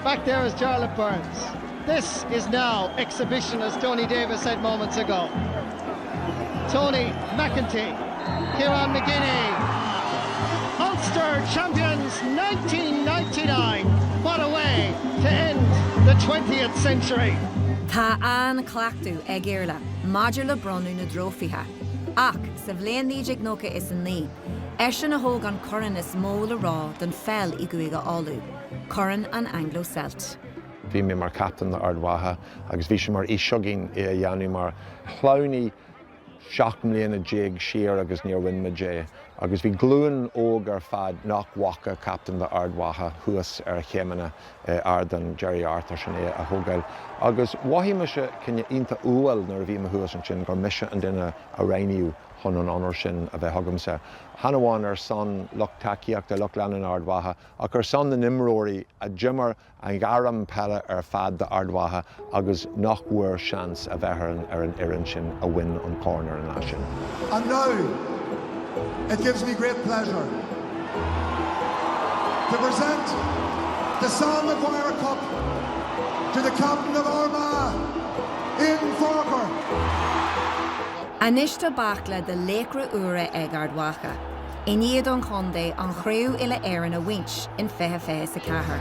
Back there is Charlotte Burns. This is now exhibition, as Tony Davis said moments ago. Tony McEntee, Kieran McGinney, Ulster champions 1999. What a way to end the 20th century. Tá an clachtú ag Iarla, Maidir le bronnú na drófithe. Ach, sa bhléan nídig nócha is an ní. Eisiau na hóg an Coran is mó le rá don fel I guiga álu. Coran an Anglo-Celt. Bhí mé mar captain na Ard Mhacha, agus bhí sé mar isiogin I dhéanú mar chláuní seach mbliana déag siar agus níor win me dé. Agus bhí glúin óg ar fad nach wacha captain na Ard Mhacha thuas ar chéimena ard an Jerry Arthur sin a thugail. Agus wahí me se cinne ionta uail nar bhí me thuas an sin gur mise an duine a réiniú chun an honor sin a bheith thugamsa. Hanamháin ar son loch takeíocht a loch leanan Ard Mhacha, ach ar son na nimróirí a jimmar an garam pelle ar fad de Ard Mhacha agus nach bhuair seans a bheith ar an irin sin a win an corner in that sin. And now, it gives me great pleasure to present the Sam Maguire Cup to the captain of Armagh, Ian Farquhar. Anishta Bachla de Lekra Ura ag Ard Mhacha. Iníad an Chontae an chriú ile éireann a winch in fehe sa chathair.